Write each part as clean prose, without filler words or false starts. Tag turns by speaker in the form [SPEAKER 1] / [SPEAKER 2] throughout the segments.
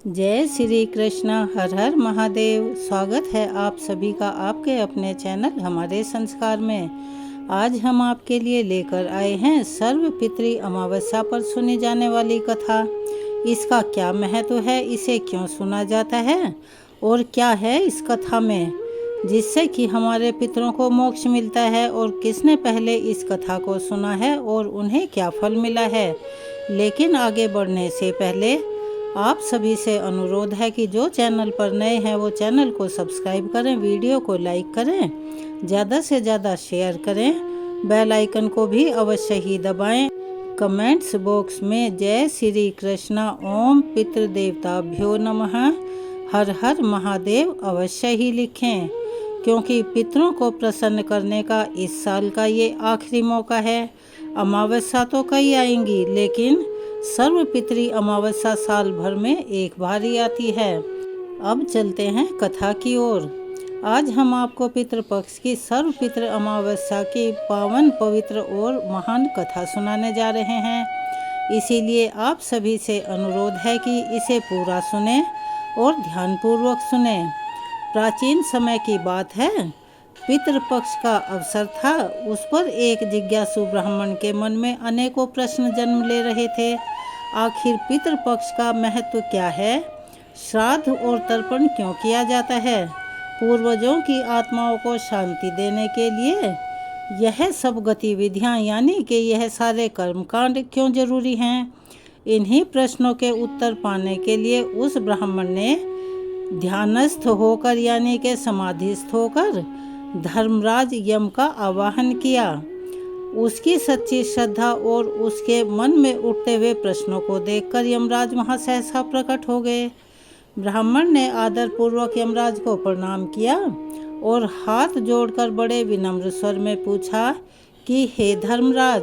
[SPEAKER 1] जय श्री कृष्ण। हर हर महादेव। स्वागत है आप सभी का आपके अपने चैनल हमारे संस्कार में। आज हम आपके लिए लेकर आए हैं सर्व पितृ अमावस्या पर सुनी जाने वाली कथा। इसका क्या महत्व है, इसे क्यों सुना जाता है और क्या है इस कथा में जिससे कि हमारे पितरों को मोक्ष मिलता है, और किसने पहले इस कथा को सुना है और उन्हें क्या फल मिला है। लेकिन आगे बढ़ने से पहले आप सभी से अनुरोध है कि जो चैनल पर नए हैं वो चैनल को सब्सक्राइब करें, वीडियो को लाइक करें, ज़्यादा से ज़्यादा शेयर करें, बेल आइकन को भी अवश्य ही दबाएं। कमेंट्स बॉक्स में जय श्री कृष्ण, ओम पितृदेवताभ्यो नमः, हर हर महादेव अवश्य ही लिखें, क्योंकि पितरों को प्रसन्न करने का इस साल का ये आखिरी मौका है। अमावस्या तो कई आएंगी, लेकिन सर्व पितृ अमावस्या साल भर में एक बार ही आती है। अब चलते हैं कथा की ओर। आज हम आपको पितृपक्ष की सर्व पितृ अमावस्या की पावन, पवित्र और महान कथा सुनाने जा रहे हैं। इसीलिए आप सभी से अनुरोध है कि इसे पूरा सुने और ध्यानपूर्वक सुने। प्राचीन समय की बात है, पितृपक्ष का अवसर था। उस पर एक जिज्ञासु ब्राह्मण के मन में अनेकों प्रश्न जन्म ले रहे थे। आखिर पितृपक्ष का महत्व क्या है? श्राद्ध और तर्पण क्यों किया जाता है? पूर्वजों की आत्माओं को शांति देने के लिए यह सब गतिविधियां, यानी कि यह सारे कर्मकांड क्यों जरूरी हैं? इन्हीं प्रश्नों के उत्तर पाने के लिए उस ब्राह्मण ने ध्यानस्थ होकर, यानी कि समाधिस्थ होकर, धर्मराज यम का आवाहन किया। उसकी सच्ची श्रद्धा और उसके मन में उठते हुए प्रश्नों को देखकर यमराज वहां सहसा प्रकट हो गए। ब्राह्मण ने आदरपूर्वक यमराज को प्रणाम किया और हाथ जोड़कर बड़े विनम्र स्वर में पूछा कि हे धर्मराज,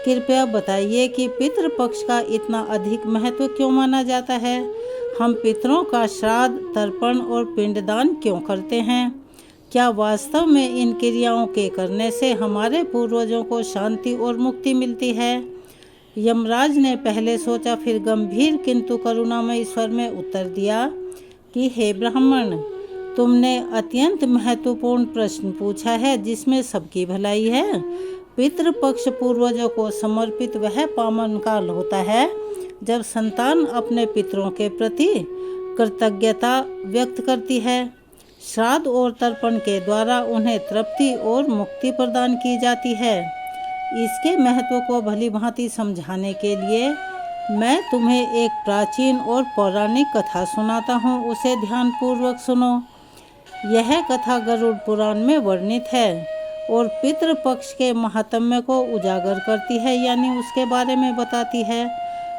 [SPEAKER 1] कृपया बताइए कि पितृपक्ष का इतना अधिक महत्व क्यों माना जाता है? हम पितरों का श्राद्ध, तर्पण और पिंडदान क्यों करते हैं? क्या वास्तव में इन क्रियाओं के करने से हमारे पूर्वजों को शांति और मुक्ति मिलती है? यमराज ने पहले सोचा, फिर गंभीर किंतु करुणामय स्वर में उत्तर दिया कि हे ब्राह्मण, तुमने अत्यंत महत्वपूर्ण प्रश्न पूछा है जिसमें सबकी भलाई है। पितृपक्ष पूर्वजों को समर्पित वह पावन काल होता है जब संतान अपने पितरों के प्रति कृतज्ञता व्यक्त करती है। श्राद्ध और तर्पण के द्वारा उन्हें तृप्ति और मुक्ति प्रदान की जाती है। इसके महत्व को भली भांति समझाने के लिए मैं तुम्हें एक प्राचीन और पौराणिक कथा सुनाता हूँ, उसे ध्यानपूर्वक सुनो। यह कथा गरुड़ पुराण में वर्णित है और पितृपक्ष के महात्म्य को उजागर करती है, यानी उसके बारे में बताती है।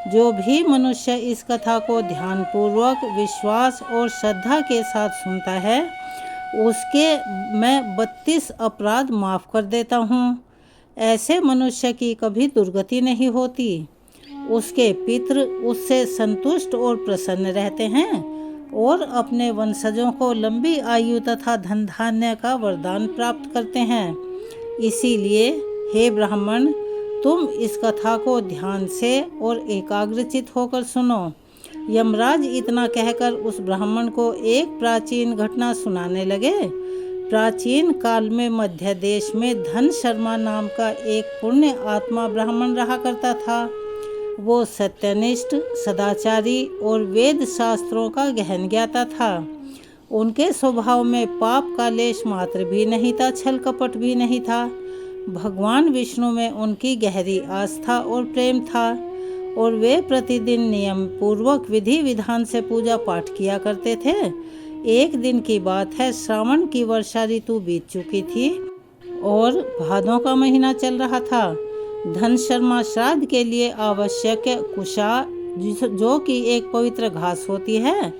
[SPEAKER 1] जो भी मनुष्य इस कथा को ध्यानपूर्वक, विश्वास और श्रद्धा के साथ सुनता है, उसके मैं 32 अपराध माफ़ कर देता हूँ। ऐसे मनुष्य की कभी दुर्गति नहीं होती। उसके पितृ उससे संतुष्ट और प्रसन्न रहते हैं और अपने वंशजों को लंबी आयु तथा धन धान्य का वरदान प्राप्त करते हैं। इसीलिए हे ब्राह्मण, तुम इस कथा को ध्यान से और एकाग्रचित होकर सुनो। यमराज इतना कहकर उस ब्राह्मण को एक प्राचीन घटना सुनाने लगे। प्राचीन काल में मध्य देश में धन शर्मा नाम का एक पुण्य आत्मा ब्राह्मण रहा करता था। वो सत्यनिष्ठ, सदाचारी और वेद शास्त्रों का गहन ज्ञाता था। उनके स्वभाव में पाप का लेश मात्र भी नहीं था, छल कपट भी नहीं था। भगवान विष्णु में उनकी गहरी आस्था और प्रेम था और वे प्रतिदिन नियम पूर्वक विधि विधान से पूजा पाठ किया करते थे। एक दिन की बात है, श्रावण की वर्षा ऋतु बीत चुकी थी और भादों का महीना चल रहा था। धन शर्मा श्राद्ध के लिए आवश्यक कुशा, जो कि एक पवित्र घास होती है,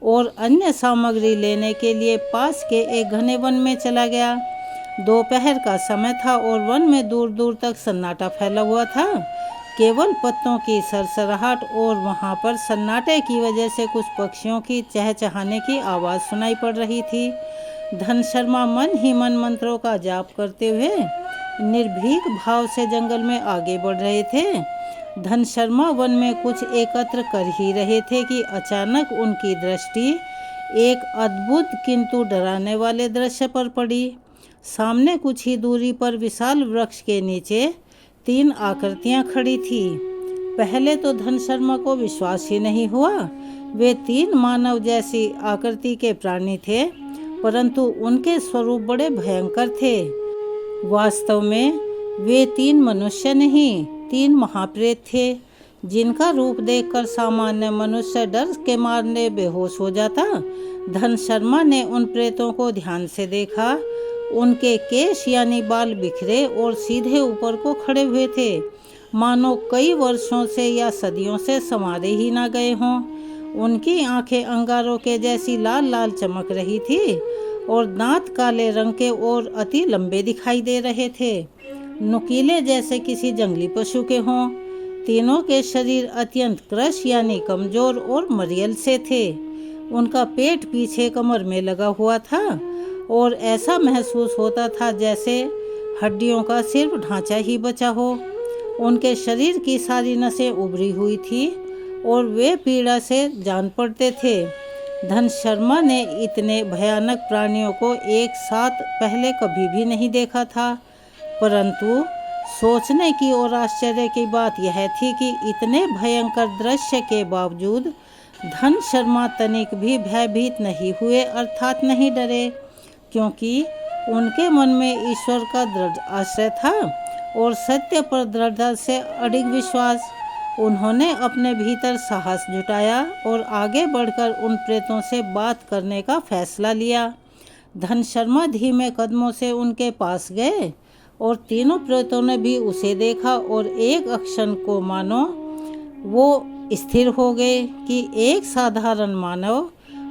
[SPEAKER 1] और अन्य सामग्री लेने के लिए पास के एक घने वन में चला गया। दोपहर का समय था और वन में दूर दूर तक सन्नाटा फैला हुआ था। केवल पत्तों की सरसराहट और वहां पर सन्नाटे की वजह से कुछ पक्षियों की चहचहाने की आवाज़ सुनाई पड़ रही थी। धन शर्मा मन ही मन मंत्रों का जाप करते हुए निर्भीक भाव से जंगल में आगे बढ़ रहे थे। धन शर्मा वन में कुछ एकत्र कर ही रहे थे कि अचानक उनकी दृष्टि एक अद्भुत किंतु डराने वाले दृश्य पर पड़ी। सामने कुछ ही दूरी पर विशाल वृक्ष के नीचे 3 आकृतियां खड़ी थी। पहले तो धन शर्मा को विश्वास ही नहीं हुआ। वे 3 मानव जैसी आकृति के प्राणी थे, परंतु उनके स्वरूप बड़े भयंकर थे। वास्तव में वे 3 मनुष्य नहीं, 3 महाप्रेत थे, जिनका रूप देखकर सामान्य मनुष्य डर के मारने बेहोश हो जाता। धन शर्मा ने उन प्रेतों को ध्यान से देखा। उनके केश यानी बाल बिखरे और सीधे ऊपर को खड़े हुए थे, मानो कई वर्षों से या सदियों से संवारे ही ना गए हों। उनकी आंखें अंगारों के जैसी लाल लाल चमक रही थी और दांत काले रंग के और अति लंबे दिखाई दे रहे थे, नुकीले जैसे किसी जंगली पशु के हों। तीनों के शरीर अत्यंत कृश यानी कमजोर और मरियल से थे। उनका पेट पीछे कमर में लगा हुआ था और ऐसा महसूस होता था जैसे हड्डियों का सिर्फ ढांचा ही बचा हो। उनके शरीर की सारी नसें उभरी हुई थी और वे पीड़ा से जान पड़ते थे। धन शर्मा ने इतने भयानक प्राणियों को एक साथ पहले कभी भी नहीं देखा था, परंतु सोचने की और आश्चर्य की बात यह थी कि इतने भयंकर दृश्य के बावजूद धन शर्मा तनिक भी भयभीत नहीं हुए, अर्थात नहीं डरे, क्योंकि उनके मन में ईश्वर का दृढ़ आश्रय था और सत्य पर दृढ़ता से अडिग विश्वास। उन्होंने अपने भीतर साहस जुटाया और आगे बढ़कर उन प्रेतों से बात करने का फैसला लिया। धन शर्मा धीमे कदमों से उनके पास गए और तीनों प्रेतों ने भी उसे देखा और एक क्षण को मानो वो स्थिर हो गए कि एक साधारण मानव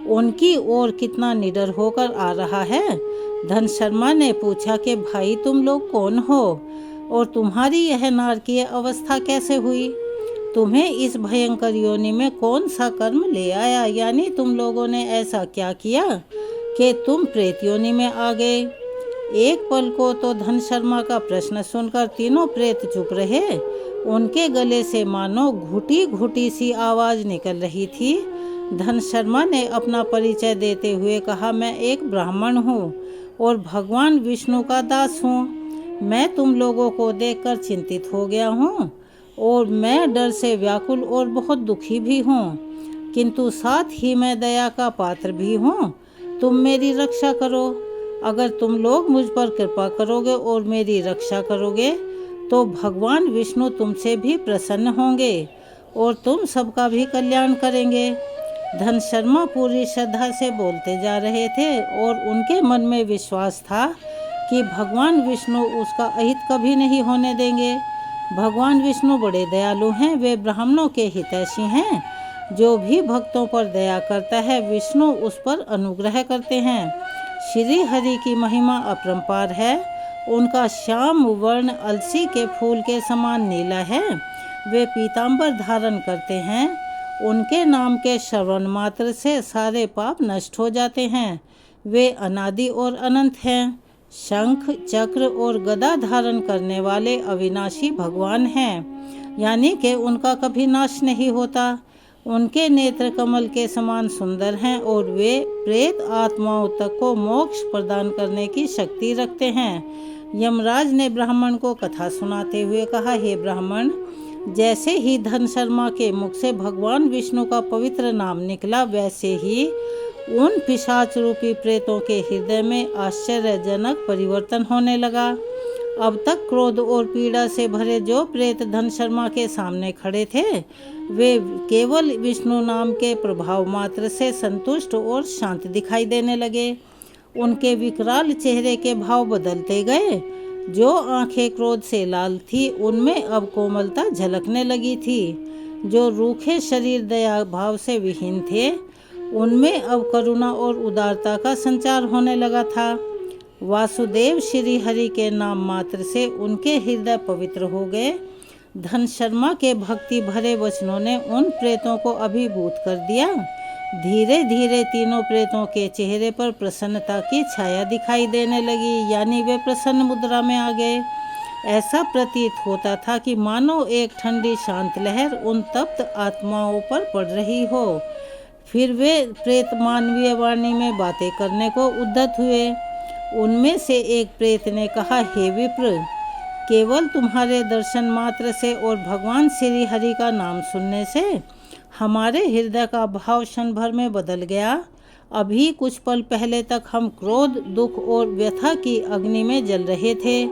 [SPEAKER 1] उनकी ओर कितना निडर होकर आ रहा है। धन शर्मा ने पूछा कि भाई तुम लोग कौन हो और तुम्हारी यह नारकीय अवस्था कैसे हुई? तुम्हें इस भयंकर योनि में कौन सा कर्म ले आया, यानी तुम लोगों ने ऐसा क्या किया कि तुम प्रेत योनि में आ गए? एक पल को तो धन शर्मा का प्रश्न सुनकर तीनों प्रेत चुप रहे। उनके गले से मानो घुटी घुटी सी आवाज निकल रही थी। धन शर्मा ने अपना परिचय देते हुए कहा, मैं एक ब्राह्मण हूँ और भगवान विष्णु का दास हूँ। मैं तुम लोगों को देखकर चिंतित हो गया हूँ और मैं डर से व्याकुल और बहुत दुखी भी हूँ, किंतु साथ ही मैं दया का पात्र भी हूँ। तुम मेरी रक्षा करो। अगर तुम लोग मुझ पर कृपा करोगे और मेरी रक्षा करोगे तो भगवान विष्णु तुमसे भी प्रसन्न होंगे और तुम सबका भी कल्याण करेंगे। धन शर्मा पूरी श्रद्धा से बोलते जा रहे थे और उनके मन में विश्वास था कि भगवान विष्णु उसका अहित कभी नहीं होने देंगे। भगवान विष्णु बड़े दयालु हैं, वे ब्राह्मणों के हितैषी हैं। जो भी भक्तों पर दया करता है विष्णु उस पर अनुग्रह करते हैं। श्री हरि की महिमा अपरंपार है। उनका श्याम वर्ण अलसी के फूल के समान नीला है। वे पीतांबर धारण करते हैं। उनके नाम के श्रवण मात्र से सारे पाप नष्ट हो जाते हैं। वे अनादि और अनंत हैं। शंख चक्र और गदा धारण करने वाले अविनाशी भगवान हैं, यानी कि उनका कभी नाश नहीं होता। उनके नेत्र कमल के समान सुंदर हैं और वे प्रेत आत्माओं तक को मोक्ष प्रदान करने की शक्ति रखते हैं। यमराज ने ब्राह्मण को कथा सुनाते हुए कहा, हे ब्राह्मण, जैसे ही धन शर्मा के मुख से भगवान विष्णु का पवित्र नाम निकला, वैसे ही उन पिशाच रूपी प्रेतों के हृदय में आश्चर्यजनक परिवर्तन होने लगा। अब तक क्रोध और पीड़ा से भरे जो प्रेत धन शर्मा के सामने खड़े थे, वे केवल विष्णु नाम के प्रभाव मात्र से संतुष्ट और शांत दिखाई देने लगे। उनके विकराल चेहरे के भाव बदलते गए। जो आंखें क्रोध से लाल थी, उनमें अब कोमलता झलकने लगी थी। जो रूखे शरीर दया भाव से विहीन थे, उनमें अब करुणा और उदारता का संचार होने लगा था। वासुदेव श्री हरि के नाम मात्र से उनके हृदय पवित्र हो गए। धन शर्मा के भक्ति भरे वचनों ने उन प्रेतों को अभिभूत कर दिया। धीरे धीरे तीनों प्रेतों के चेहरे पर प्रसन्नता की छाया दिखाई देने लगी, यानी वे प्रसन्न मुद्रा में आ गए। ऐसा प्रतीत होता था कि मानो एक ठंडी शांत लहर उन तप्त आत्माओं पर पड़ रही हो। फिर वे प्रेत मानवीय वाणी में बातें करने को उद्यत हुए। उनमें से एक प्रेत ने कहा, हे विप्र, केवल तुम्हारे दर्शन मात्र से और भगवान श्री हरि का नाम सुनने से हमारे हृदय का भाव क्षण भर में बदल गया। अभी कुछ पल पहले तक हम क्रोध, दुख और व्यथा की अग्नि में जल रहे थे,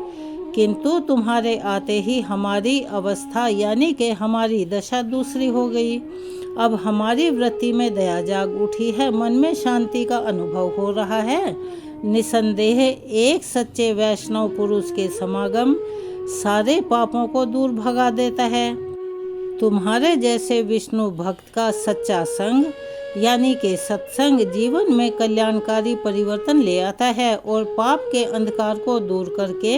[SPEAKER 1] किंतु तुम्हारे आते ही हमारी अवस्था यानी कि हमारी दशा दूसरी हो गई। अब हमारी वृत्ति में दया जाग उठी है, मन में शांति का अनुभव हो रहा है। निसंदेह एक सच्चे वैष्णव पुरुष के समागम सारे पापों को दूर भगा देता है। तुम्हारे जैसे विष्णु भक्त का सच्चा संग यानी कि सत्संग जीवन में कल्याणकारी परिवर्तन ले आता है और पाप के अंधकार को दूर करके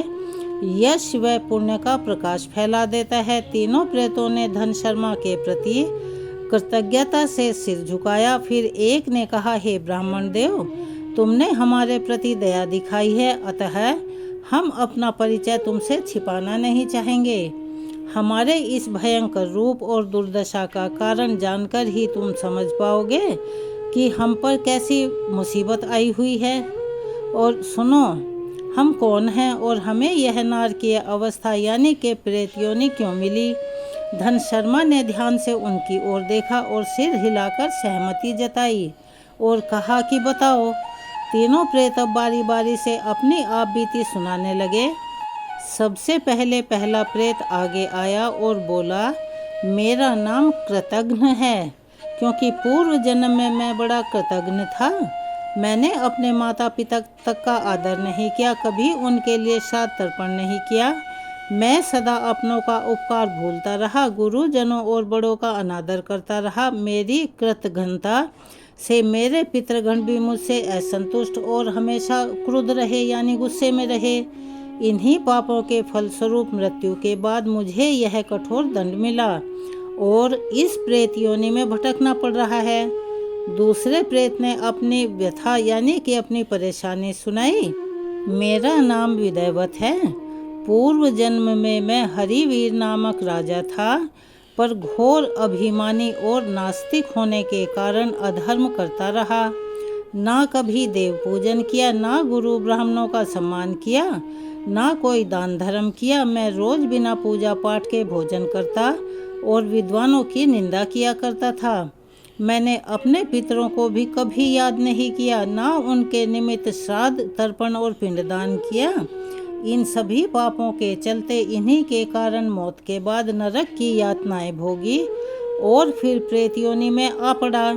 [SPEAKER 1] यश व पुण्य का प्रकाश फैला देता है। तीनों प्रेतों ने धन शर्मा के प्रति कृतज्ञता से सिर झुकाया। फिर एक ने कहा, हे ब्राह्मण देव, तुमने हमारे प्रति दया दिखाई है, अतः हम अपना परिचय तुमसे छिपाना नहीं चाहेंगे। हमारे इस भयंकर रूप और दुर्दशा का कारण जानकर ही तुम समझ पाओगे कि हम पर कैसी मुसीबत आई हुई है। और सुनो, हम कौन हैं और हमें यह नारकीय अवस्था यानी कि प्रेत योनि क्यों मिली। धन शर्मा ने ध्यान से उनकी ओर देखा और सिर हिलाकर सहमति जताई और कहा कि बताओ। तीनों प्रेत अब बारी बारी से अपनी आप बीती सुनाने लगे। सबसे पहले पहला प्रेत आगे आया और बोला, मेरा नाम कृतघ्न है, क्योंकि पूर्व जन्म में मैं बड़ा कृतघ्न था। मैंने अपने माता पिता तक का आदर नहीं किया, कभी उनके लिए श्राद्ध तर्पण नहीं किया। मैं सदा अपनों का उपकार भूलता रहा, गुरुजनों और बड़ों का अनादर करता रहा। मेरी कृतघ्नता से मेरे पितृगण भी मुझसे असंतुष्ट और हमेशा क्रुद्ध रहे यानी गुस्से में रहे। इन्हीं पापों के फलस्वरूप मृत्यु के बाद मुझे यह कठोर दंड मिला और इस प्रेत योनि में भटकना पड़ रहा है। दूसरे प्रेत ने अपनी व्यथा यानी कि अपनी परेशानी सुनाई। मेरा नाम विदयवत है। पूर्व जन्म में मैं हरिवीर नामक राजा था, पर घोर अभिमानी और नास्तिक होने के कारण अधर्म करता रहा। ना कभी देव पूजन किया, ना गुरु ब्राह्मणों का सम्मान किया, ना कोई दान धर्म किया। मैं रोज बिना पूजा पाठ के भोजन करता और विद्वानों की निंदा किया करता था। मैंने अपने पितरों को भी कभी याद नहीं किया, ना उनके निमित्त श्राद्ध तर्पण और पिंडदान किया। इन सभी पापों के चलते इन्हीं के कारण मौत के बाद नरक की यातनाएं भोगी और फिर प्रेत योनि में आ पड़ा।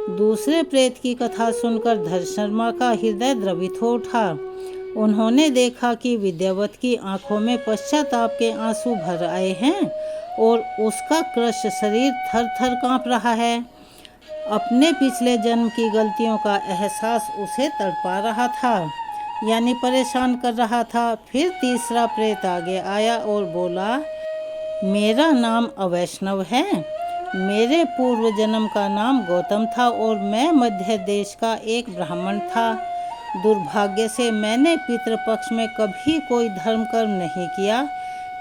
[SPEAKER 1] दूसरे प्रेत की कथा सुनकर धन शर्मा का हृदय द्रवित हो उठा। उन्होंने देखा कि विद्यावत की आंखों में पश्चाताप के आंसू भर आए हैं और उसका कृश शरीर थर थर कांप रहा है। अपने पिछले जन्म की गलतियों का एहसास उसे तड़पा रहा था यानी परेशान कर रहा था। फिर तीसरा प्रेत आगे आया और बोला, मेरा नाम अवैष्णव है। मेरे पूर्व जन्म का नाम गौतम था और मैं मध्य देश का एक ब्राह्मण था। दुर्भाग्य से मैंने पितृपक्ष में कभी कोई धर्म कर्म नहीं किया,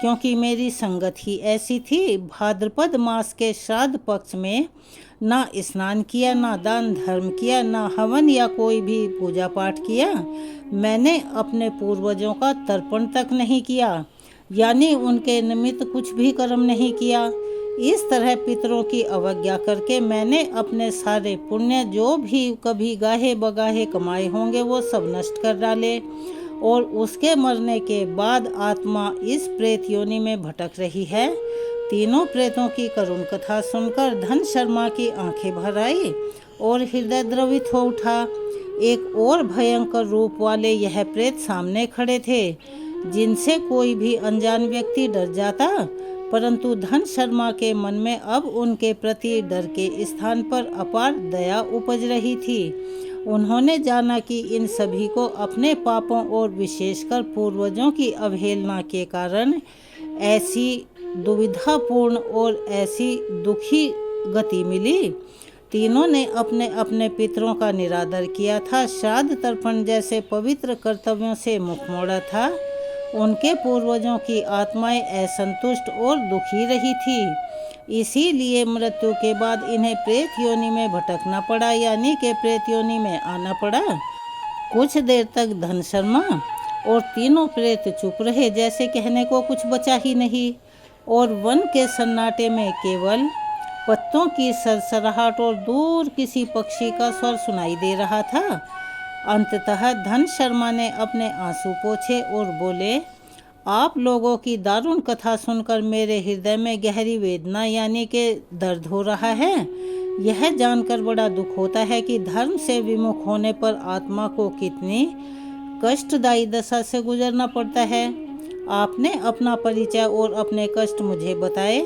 [SPEAKER 1] क्योंकि मेरी संगत ही ऐसी थी। भाद्रपद मास के श्राद्ध पक्ष में ना स्नान किया, ना दान धर्म किया, ना हवन या कोई भी पूजा पाठ किया। मैंने अपने पूर्वजों का तर्पण तक नहीं किया, यानी उनके निमित्त कुछ भी कर्म नहीं किया। इस तरह पितरों की अवज्ञा करके मैंने अपने सारे पुण्य जो भी कभी गाहे बगाहे कमाए होंगे वो सब नष्ट कर डाले और उसके मरने के बाद आत्मा इस प्रेत योनि में भटक रही है। तीनों प्रेतों की करुण कथा सुनकर धन शर्मा की आंखें भर आई और हृदय द्रवित हो उठा। एक और भयंकर रूप वाले यह प्रेत सामने खड़े थे, जिनसे कोई भी अनजान व्यक्ति डर जाता, परंतु धन शर्मा के मन में अब उनके प्रति डर के स्थान पर अपार दया उपज रही थी। उन्होंने जाना कि इन सभी को अपने पापों और विशेषकर पूर्वजों की अवहेलना के कारण ऐसी दुविधापूर्ण और ऐसी दुखी गति मिली। तीनों ने अपने अपने पितरों का निरादर किया था, श्राद्ध तर्पण जैसे पवित्र कर्तव्यों से मुख मोड़ा था उनके पूर्वजों की आत्माएं असंतुष्ट और दुखी रही थी। इसीलिए मृत्यु के बाद इन्हें प्रेत योनि में भटकना पड़ा, यानी कि प्रेत योनि में आना पड़ा। कुछ देर तक धन शर्मा और तीनों प्रेत चुप रहे, जैसे कहने को कुछ बचा ही नहीं, और वन के सन्नाटे में केवल पत्तों की सरसराहट और दूर किसी पक्षी का स्वर सुनाई दे रहा था। अंततः धन शर्मा ने अपने आंसू पोंछे और बोले, आप लोगों की दारुण कथा सुनकर मेरे हृदय में गहरी वेदना यानी कि दर्द हो रहा है। यह जानकर बड़ा दुख होता है कि धर्म से विमुख होने पर आत्मा को कितनी कष्टदायी दशा से गुजरना पड़ता है। आपने अपना परिचय और अपने कष्ट मुझे बताए,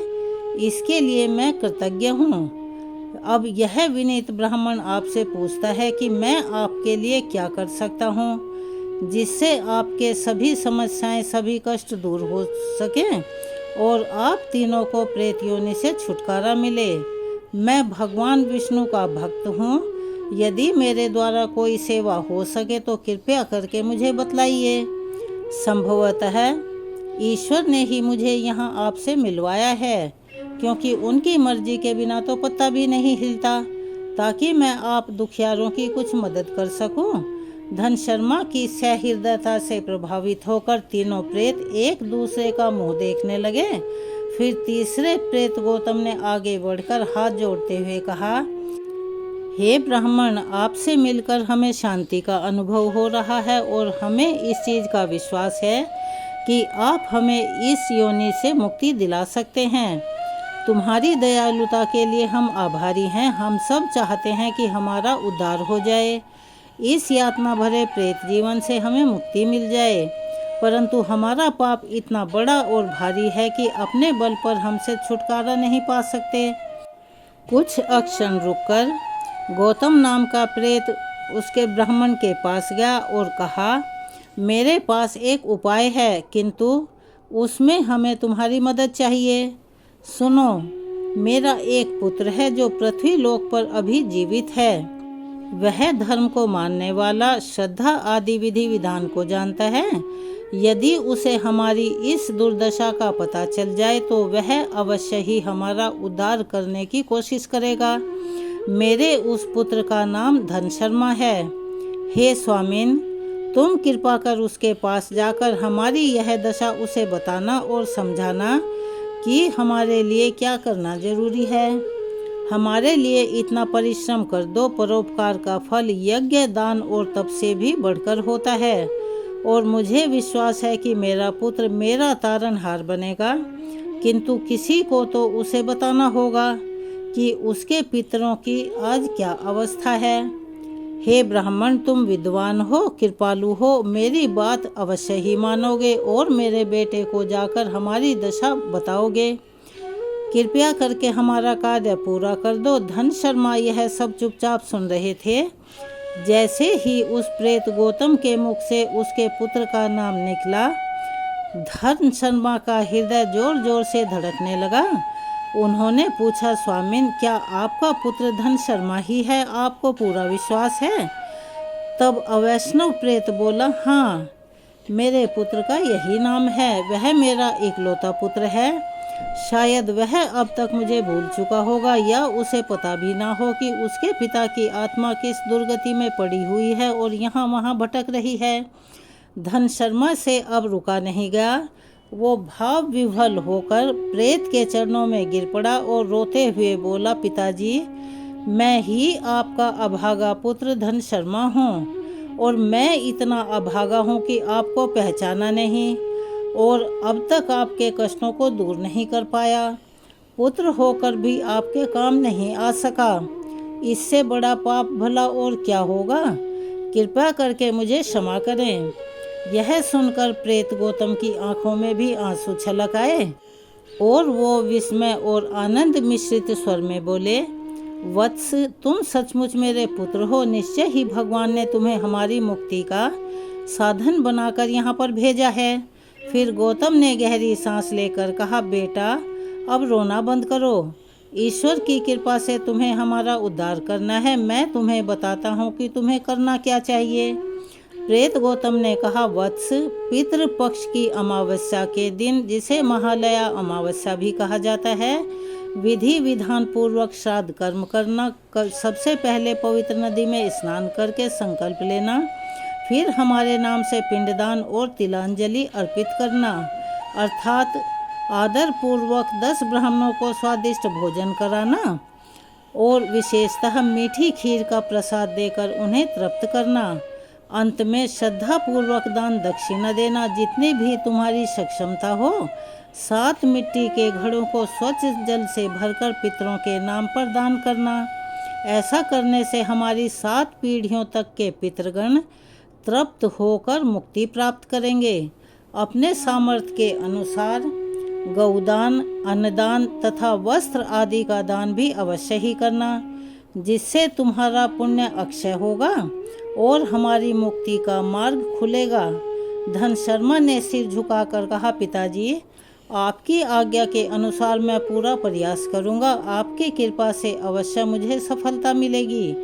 [SPEAKER 1] इसके लिए मैं कृतज्ञ हूँ। अब यह विनीत ब्राह्मण आपसे पूछता है कि मैं आपके लिए क्या कर सकता हूँ, जिससे आपके सभी समस्याएं, सभी कष्ट दूर हो सकें और आप तीनों को प्रेत योनि से छुटकारा मिले। मैं भगवान विष्णु का भक्त हूँ। यदि मेरे द्वारा कोई सेवा हो सके तो कृपया करके मुझे बतलाइए। संभवतः ईश्वर ने ही मुझे यहाँ आपसे मिलवाया है, क्योंकि उनकी मर्जी के बिना तो पत्ता भी नहीं हिलता, ताकि मैं आप दुखियारों की कुछ मदद कर सकूं। धन शर्मा की सहृदयता से प्रभावित होकर तीनों प्रेत एक दूसरे का मुंह देखने लगे। फिर तीसरे प्रेत गौतम ने आगे बढ़कर हाथ जोड़ते हुए कहा, हे ब्राह्मण, आपसे मिलकर हमें शांति का अनुभव हो रहा है और हमें इस चीज़ का विश्वास है कि आप हमें इस योनि से मुक्ति दिला सकते हैं। तुम्हारी दयालुता के लिए हम आभारी हैं। हम सब चाहते हैं कि हमारा उद्धार हो जाए, इस यातना भरे प्रेत जीवन से हमें मुक्ति मिल जाए, परंतु हमारा पाप इतना बड़ा और भारी है कि अपने बल पर हमसे छुटकारा नहीं पा सकते। कुछ क्षण रुककर गौतम नाम का प्रेत उसके ब्राह्मण के पास गया और कहा, मेरे पास एक उपाय है, किंतु उसमें हमें तुम्हारी मदद चाहिए। सुनो, मेरा एक पुत्र है जो पृथ्वी लोक पर अभी जीवित है। वह धर्म को मानने वाला, श्रद्धा आदि विधि विधान को जानता है। यदि उसे हमारी इस दुर्दशा का पता चल जाए तो वह अवश्य ही हमारा उद्धार करने की कोशिश करेगा। मेरे उस पुत्र का नाम धन शर्मा है। हे स्वामिन, तुम कृपा कर उसके पास जाकर हमारी यह दशा उसे बताना और समझाना कि हमारे लिए क्या करना जरूरी है। हमारे लिए इतना परिश्रम कर दो। परोपकार का फल यज्ञ, दान और तप से भी बढ़कर होता है, और मुझे विश्वास है कि मेरा पुत्र मेरा तारनहार बनेगा, किंतु किसी को तो उसे बताना होगा कि उसके पितरों की आज क्या अवस्था है। हे ब्राह्मण, तुम विद्वान हो, कृपालु हो, मेरी बात अवश्य ही मानोगे और मेरे बेटे को जाकर हमारी दशा बताओगे। कृपया करके हमारा कार्य पूरा कर दो। धन शर्मा यह सब चुपचाप सुन रहे थे। जैसे ही उस प्रेत गौतम के मुख से उसके पुत्र का नाम निकला, धन शर्मा का हृदय जोर जोर से धड़कने लगा। उन्होंने पूछा, स्वामिन, क्या आपका पुत्र धन शर्मा ही है? आपको पूरा विश्वास है? तब अवैष्णव प्रेत बोला, हाँ, मेरे पुत्र का यही नाम है। वह मेरा इकलौता पुत्र है। शायद वह अब तक मुझे भूल चुका होगा, या उसे पता भी ना हो कि उसके पिता की आत्मा किस दुर्गति में पड़ी हुई है और यहाँ वहाँ भटक रही है। धन शर्मा से अब रुका नहीं गया। वो भाव विह्वल होकर प्रेत के चरणों में गिर पड़ा और रोते हुए बोला, पिताजी, मैं ही आपका अभागा पुत्र धन शर्मा हूँ, और मैं इतना अभागा हूँ कि आपको पहचाना नहीं और अब तक आपके कष्टों को दूर नहीं कर पाया। पुत्र होकर भी आपके काम नहीं आ सका। इससे बड़ा पाप भला और क्या होगा? कृपया करके मुझे क्षमा करें। यह सुनकर प्रेत गौतम की आंखों में भी आंसू छलक आए और वो विस्मय और आनंद मिश्रित स्वर में बोले, वत्स, तुम सचमुच मेरे पुत्र हो। निश्चय ही भगवान ने तुम्हें हमारी मुक्ति का साधन बनाकर यहाँ पर भेजा है। फिर गौतम ने गहरी सांस लेकर कहा, बेटा, अब रोना बंद करो। ईश्वर की कृपा से तुम्हें हमारा उद्धार करना है। मैं तुम्हें बताता हूँ कि तुम्हें करना क्या चाहिए। प्रेत गौतम ने कहा, वत्स, पितृपक्ष की अमावस्या के दिन, जिसे महालया अमावस्या भी कहा जाता है, विधि विधान पूर्वक श्राद्ध कर्म करना। सबसे पहले पवित्र नदी में स्नान करके संकल्प लेना, फिर हमारे नाम से पिंडदान और तिलांजलि अर्पित करना, अर्थात आदर पूर्वक 10 ब्राह्मणों को स्वादिष्ट भोजन कराना और विशेषतः मीठी खीर का प्रसाद देकर उन्हें तृप्त करना। अंत में श्रद्धा पूर्वक दान दक्षिणा देना, जितनी भी तुम्हारी सक्षमता हो। 7 मिट्टी के घड़ों को स्वच्छ जल से भरकर पितरों के नाम पर दान करना। ऐसा करने से हमारी 7 पीढ़ियों तक के पितृगण तृप्त होकर मुक्ति प्राप्त करेंगे। अपने सामर्थ्य के अनुसार गौदान, अन्नदान तथा वस्त्र आदि का दान भी अवश्य ही करना, जिससे तुम्हारा पुण्य अक्षय होगा और हमारी मुक्ति का मार्ग खुलेगा। धन शर्मा ने सिर झुकाकर कहा, पिताजी, आपकी आज्ञा के अनुसार मैं पूरा प्रयास करूंगा। आपकी कृपा से अवश्य मुझे सफलता मिलेगी।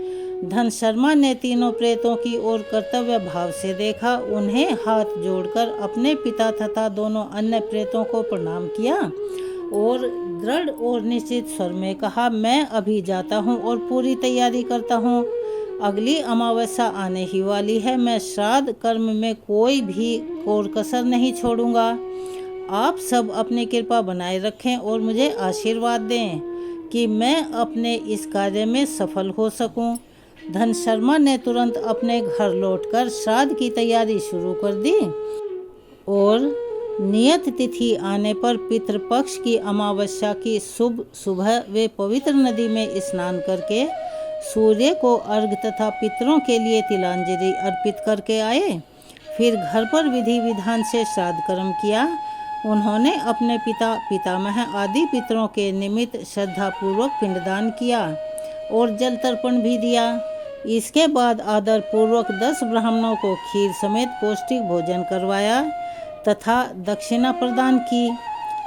[SPEAKER 1] धन शर्मा ने तीनों प्रेतों की ओर कर्तव्य भाव से देखा, उन्हें हाथ जोड़कर अपने पिता तथा दोनों अन्य प्रेतों को प्रणाम किया और दृढ़ और निश्चित स्वर में कहा, मैं अभी जाता हूँ और पूरी तैयारी करता हूँ। अगली अमावस्या आने ही वाली है। मैं श्राद्ध कर्म में कोई भी कोर कसर नहीं छोड़ूंगा। आप सब अपनी कृपा बनाए रखें और मुझे आशीर्वाद दें कि मैं अपने इस कार्य में सफल हो सकूं। धन शर्मा ने तुरंत अपने घर लौटकर श्राद्ध की तैयारी शुरू कर दी और नियत तिथि आने पर पितृपक्ष की अमावस्या की शुभ सुबह वे पवित्र नदी में स्नान करके सूर्य को अर्घ्य तथा पितरों के लिए तिलांजलि अर्पित करके आए। फिर घर पर विधि विधान से श्राद्ध कर्म किया। उन्होंने अपने पितामह आदि पितरों के निमित्त श्रद्धापूर्वक पिंडदान किया और जल तर्पण भी दिया। इसके बाद आदर पूर्वक 10 ब्राह्मणों को खीर समेत पौष्टिक भोजन करवाया तथा दक्षिणा प्रदान की।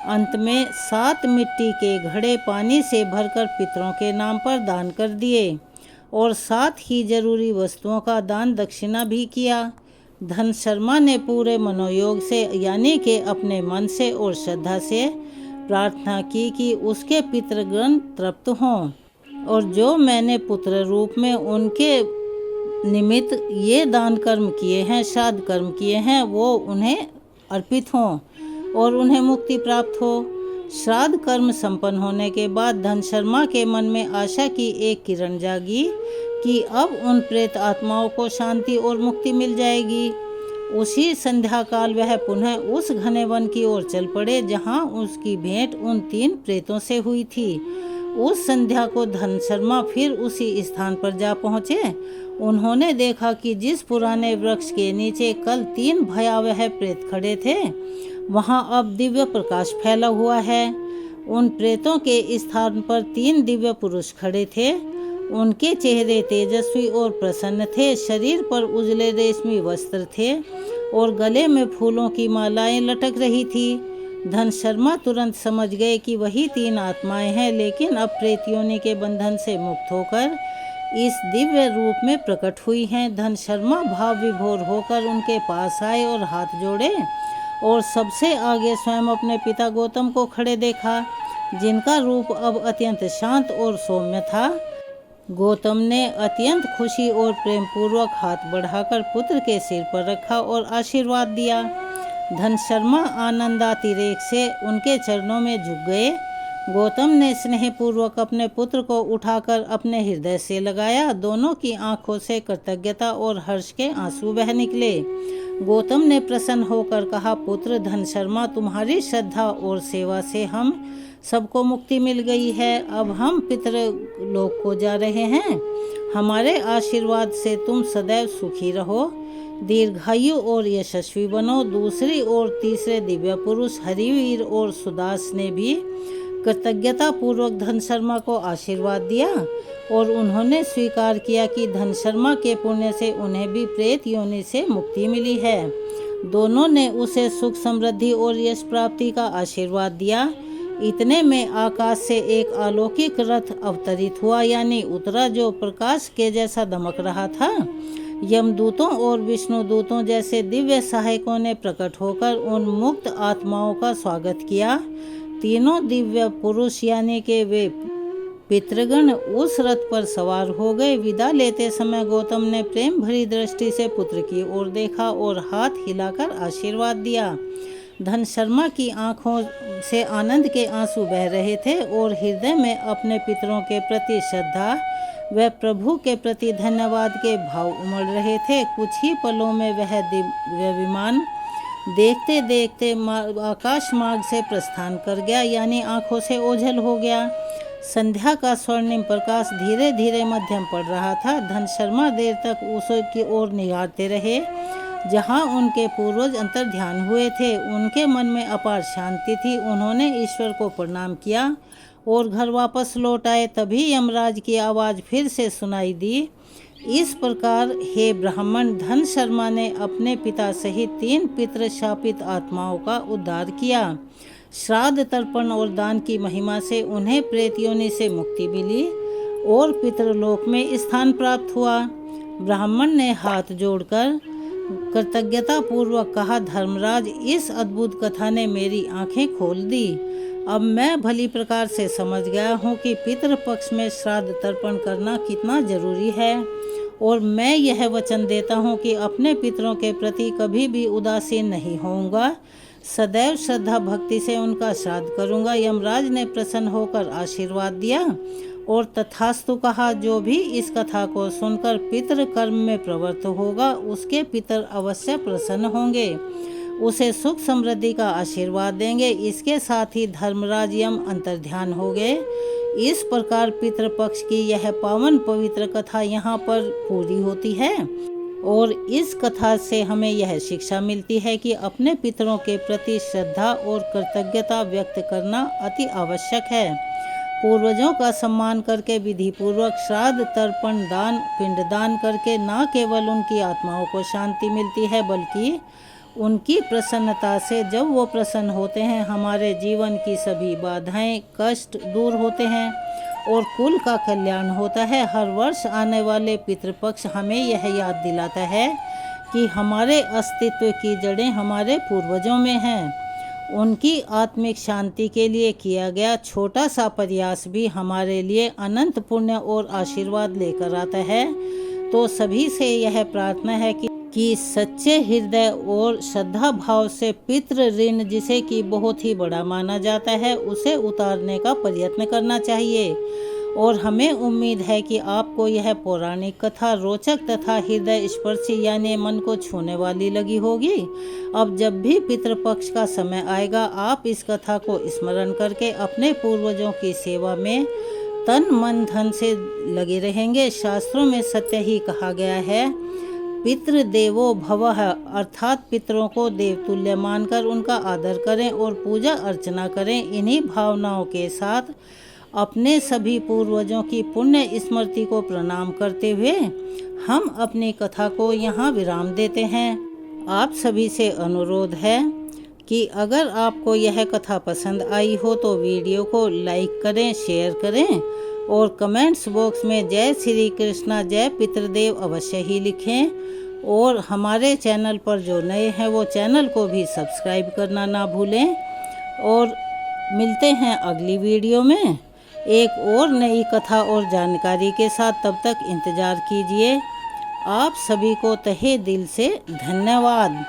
[SPEAKER 1] अंत में 7 मिट्टी के घड़े पानी से भरकर पितरों के नाम पर दान कर दिए और साथ ही जरूरी वस्तुओं का दान दक्षिणा भी किया। धन शर्मा ने पूरे मनोयोग से, यानी कि अपने मन से और श्रद्धा से प्रार्थना की कि उसके पितृगण तृप्त हों और जो मैंने पुत्र रूप में उनके निमित्त ये दान कर्म किए हैं, श्राद्ध कर्म किए हैं, वो उन्हें अर्पित हों और उन्हें मुक्ति प्राप्त हो। श्राद्ध कर्म संपन्न होने के बाद धन शर्मा के मन में आशा की एक किरण जागी कि अब उन प्रेत आत्माओं को शांति और मुक्ति मिल जाएगी। उसी संध्या काल वह पुनः उस घने वन की ओर चल पड़े जहाँ उसकी भेंट उन 3 प्रेतों से हुई थी। उस संध्या को धन शर्मा फिर उसी स्थान पर जा पहुँचे। उन्होंने देखा कि जिस पुराने वृक्ष के नीचे कल 3 भयावह प्रेत खड़े थे, वहाँ अब दिव्य प्रकाश फैला हुआ है। उन प्रेतों के स्थान पर 3 दिव्य पुरुष खड़े थे। उनके चेहरे तेजस्वी और प्रसन्न थे, शरीर पर उजले रेशमी वस्त्र थे और गले में फूलों की मालाएं लटक रही थी। धन शर्मा तुरंत समझ गए कि वही 3 आत्माएं हैं, लेकिन अब प्रेत योनि के बंधन से मुक्त होकर इस दिव्य रूप में प्रकट हुई हैं। धन शर्मा भाव विभोर होकर उनके पास आए और हाथ जोड़े और सबसे आगे स्वयं अपने पिता गौतम को खड़े देखा, जिनका रूप अब अत्यंत शांत और सौम्य था। गौतम ने अत्यंत खुशी और प्रेम पूर्वक हाथ बढ़ाकर पुत्र के सिर पर रखा और आशीर्वाद दिया। धन शर्मा आनंदातिरेक से उनके चरणों में झुक गए। गौतम ने स्नेहपूर्वक अपने पुत्र को उठाकर अपने हृदय से लगाया। दोनों की आंखों से कृतज्ञता और हर्ष के आंसू बह निकले। गौतम ने प्रसन्न होकर कहा, पुत्र धन शर्मा, तुम्हारी श्रद्धा और सेवा से हम सबको मुक्ति मिल गई है। अब हम पितृलोक को जा रहे हैं। हमारे आशीर्वाद से तुम सदैव सुखी रहो, दीर्घायु और यशस्वी बनो। दूसरी ओर तीसरे दिव्य पुरुष हरिवीर और सुदास ने भी कृतज्ञता पूर्वक धन शर्मा को आशीर्वाद दिया और उन्होंने स्वीकार किया कि धन शर्मा के पुण्य से उन्हें भी प्रेत योनि से मुक्ति मिली है। दोनों ने उसे सुख समृद्धि और यश प्राप्ति का आशीर्वाद दिया। इतने में आकाश से एक अलौकिक रथ अवतरित हुआ, यानी उतरा, जो प्रकाश के जैसा दमक रहा था। यमदूतों और विष्णुदूतों जैसे दिव्य सहायकों ने प्रकट होकर उन मुक्त आत्माओं का स्वागत किया। तीनों दिव्य पुरुष यानी कि वे पितृगण उस रथ पर सवार हो गए। विदा लेते समय गौतम ने प्रेम भरी दृष्टि से पुत्र की ओर देखा और हाथ हिलाकर आशीर्वाद दिया। धन शर्मा की आंखों से आनंद के आंसू बह रहे थे और हृदय में अपने पितरों के प्रति श्रद्धा व प्रभु के प्रति धन्यवाद के भाव उमड़ रहे थे। कुछ ही पलों में वह दिव्य विमान देखते देखते आकाश मार्ग से प्रस्थान कर गया, यानी आंखों से ओझल हो गया। संध्या का स्वर्णिम प्रकाश धीरे धीरे मध्यम पड़ रहा था। धन शर्मा देर तक उसकी ओर निहारते रहे जहां उनके पूर्वज अंतर ध्यान हुए थे। उनके मन में अपार शांति थी। उन्होंने ईश्वर को प्रणाम किया और घर वापस लौट आए। तभी यमराज की आवाज़ फिर से सुनाई दी, इस प्रकार हे ब्राह्मण, धन शर्मा ने अपने पिता सहित 3 पितृ शापित आत्माओं का उद्धार किया। श्राद्ध, तर्पण और दान की महिमा से उन्हें प्रेत योनि से मुक्ति मिली और पितृलोक में स्थान प्राप्त हुआ। ब्राह्मण ने हाथ जोड़कर कृतज्ञता पूर्वक कहा, धर्मराज, इस अद्भुत कथा ने मेरी आंखें खोल दी। अब मैं भली प्रकार से समझ गया हूँ कि पितृपक्ष में श्राद्ध तर्पण करना कितना जरूरी है और मैं यह वचन देता हूँ कि अपने पितरों के प्रति कभी भी उदासीन नहीं होऊंगा। सदैव श्रद्धा भक्ति से उनका श्राद्ध करूँगा। यमराज ने प्रसन्न होकर आशीर्वाद दिया और तथास्तु कहा। जो भी इस कथा को सुनकर पितृ कर्म में प्रवृत्त होगा उसके पितर अवश्य प्रसन्न होंगे, उसे सुख समृद्धि का आशीर्वाद देंगे। इसके साथ ही धर्मराज यम अंतर्ध्यान हो गए। इस प्रकार पितृपक्ष की यह पावन पवित्र कथा यहाँ पर पूरी होती है और इस कथा से हमें यह शिक्षा मिलती है कि अपने पितरों के प्रति श्रद्धा और कृतज्ञता व्यक्त करना अति आवश्यक है। पूर्वजों का सम्मान करके विधि पूर्वक श्राद्ध, तर्पण, दान, पिंडदान करके न केवल उनकी आत्माओं को शांति मिलती है बल्कि उनकी प्रसन्नता से जब वो प्रसन्न होते हैं हमारे जीवन की सभी बाधाएं, कष्ट दूर होते हैं और कुल का कल्याण होता है। हर वर्ष आने वाले पितृपक्ष हमें यह याद दिलाता है कि हमारे अस्तित्व की जड़ें हमारे पूर्वजों में हैं। उनकी आत्मिक शांति के लिए किया गया छोटा सा प्रयास भी हमारे लिए अनंत पुण्य और आशीर्वाद लेकर आता है। तो सभी से यह प्रार्थना है कि सच्चे हृदय और श्रद्धा भाव से पितृ ऋण, जिसे कि बहुत ही बड़ा माना जाता है, उसे उतारने का प्रयत्न करना चाहिए। और हमें उम्मीद है कि आपको यह पौराणिक कथा रोचक तथा हृदय स्पर्शी यानी मन को छूने वाली लगी होगी। अब जब भी पितृपक्ष का समय आएगा आप इस कथा को स्मरण करके अपने पूर्वजों की सेवा में तन मन धन से लगे रहेंगे। शास्त्रों में सत्य ही कहा गया है, पितृदेवो भवः, अर्थात पितरों को देवतुल्य मानकर उनका आदर करें और पूजा अर्चना करें। इन्हीं भावनाओं के साथ अपने सभी पूर्वजों की पुण्य स्मृति को प्रणाम करते हुए हम अपनी कथा को यहाँ विराम देते हैं। आप सभी से अनुरोध है कि अगर आपको यह कथा पसंद आई हो तो वीडियो को लाइक करें, शेयर करें और कमेंट्स बॉक्स में जय श्री कृष्णा, जय पितृदेव अवश्य ही लिखें। और हमारे चैनल पर जो नए हैं वो चैनल को भी सब्सक्राइब करना ना भूलें। और मिलते हैं अगली वीडियो में एक और नई कथा और जानकारी के साथ। तब तक इंतज़ार कीजिए। आप सभी को तहे दिल से धन्यवाद।